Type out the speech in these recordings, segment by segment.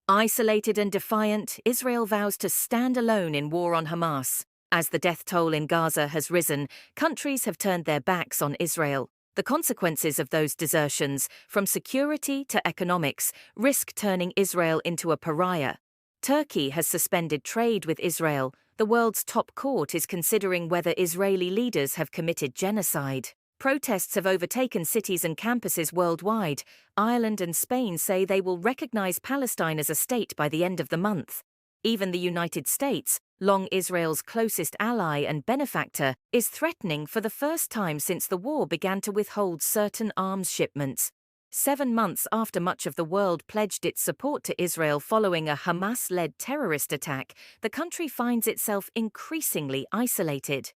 Isolated and defiant, Israel vows to stand alone in war on Hamas. As the death toll in Gaza has risen, countries have turned their backs on Israel. The consequences of those desertions, from security to economics, risk turning Israel into a pariah. Turkey has suspended trade with Israel. The world's top court is considering whether Israeli leaders have committed genocide. Protests have overtaken cities and campuses worldwide. Ireland and Spain say they will recognize Palestine as a state by the end of the month. Even the United States, long Israel's closest ally and benefactor, is threatening for the first time since the war began to withhold certain arms shipments. 7 months after much of the world pledged its support to Israel following a Hamas-led terrorist attack, the country finds itself increasingly isolated.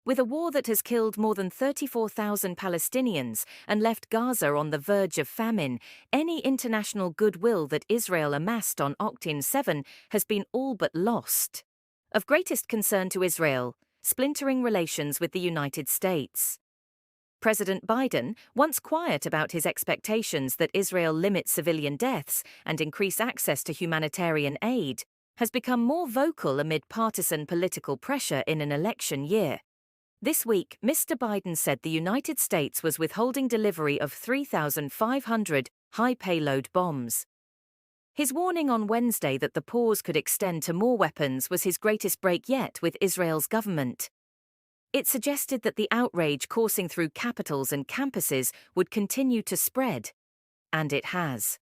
With a war that has killed more than 34,000 Palestinians and left Gaza on the verge of famine, any international goodwill that Israel amassed on October 7 has been all but lost. Of greatest concern to Israel, splintering relations with the United States. President Biden, once quiet about his expectations that Israel limit civilian deaths and increase access to humanitarian aid, has become more vocal amid partisan political pressure in an election year. This week, Mr. Biden said the United States was withholding delivery of 3,500 high-payload bombs. His warning on Wednesday that the pause could extend to more weapons was his greatest break yet with Israel's government. It suggested that the outrage coursing through capitals and campuses would continue to spread. And it has.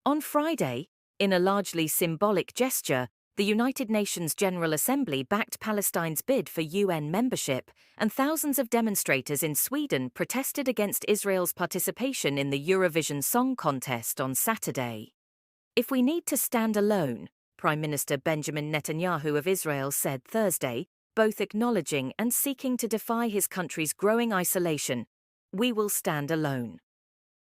On Friday, in a largely symbolic gesture, the United Nations General Assembly backed Palestine's bid for UN membership, and thousands of demonstrators in Sweden protested against Israel's participation in the Eurovision Song Contest on Saturday. If we need to stand alone, Prime Minister Benjamin Netanyahu of Israel said Thursday, both acknowledging and seeking to defy his country's growing isolation, we will stand alone.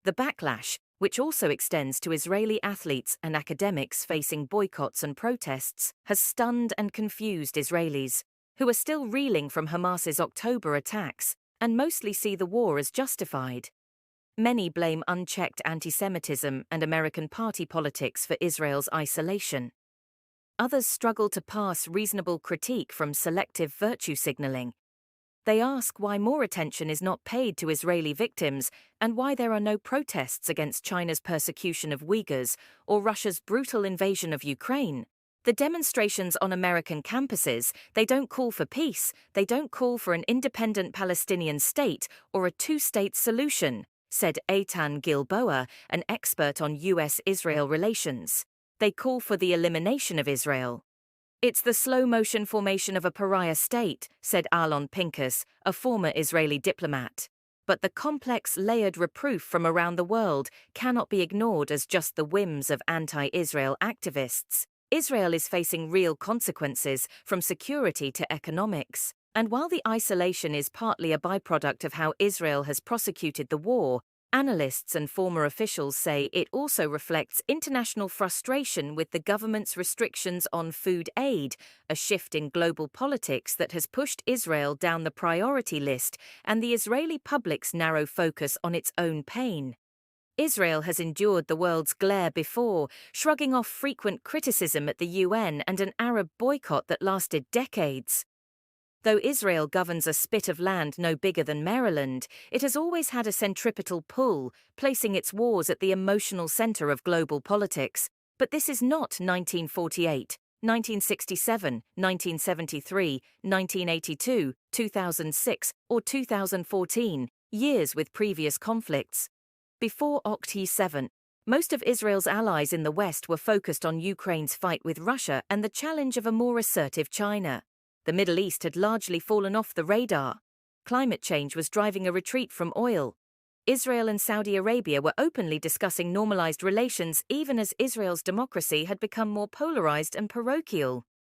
The backlash, which also extends to Israeli athletes and academics facing boycotts and protests, has stunned and confused Israelis, who are still reeling from Hamas's October attacks and mostly see the war as justified. Many blame unchecked anti-Semitism and American party politics for Israel's isolation. Others struggle to pass reasonable critique from selective virtue signaling. They ask why more attention is not paid to Israeli victims and why there are no protests against China's persecution of Uyghurs or Russia's brutal invasion of Ukraine. The demonstrations on American campuses, they don't call for peace, they don't call for an independent Palestinian state or a two-state solution, said Eitan Gilboa, an expert on U.S.-Israel relations. They call for the elimination of Israel. It's the slow-motion formation of a pariah state, said Alon Pinkas, a former Israeli diplomat. But the complex, layered reproof from around the world cannot be ignored as just the whims of anti-Israel activists. Israel is facing real consequences, from security to economics. And while the isolation is partly a byproduct of how Israel has prosecuted the war, analysts and former officials say it also reflects international frustration with the government's restrictions on food aid, a shift in global politics that has pushed Israel down the priority list, and the Israeli public's narrow focus on its own pain. Israel has endured the world's glare before, shrugging off frequent criticism at the UN and an Arab boycott that lasted decades. Though Israel governs a spit of land no bigger than Maryland, it has always had a centripetal pull, placing its wars at the emotional center of global politics. But this is not 1948, 1967, 1973, 1982, 2006, or 2014, years with previous conflicts. Before October 7, most of Israel's allies in the West were focused on Ukraine's fight with Russia and the challenge of a more assertive China. The Middle East had largely fallen off the radar. Climate change was driving a retreat from oil. Israel and Saudi Arabia were openly discussing normalized relations even as Israel's democracy had become more polarized and parochial.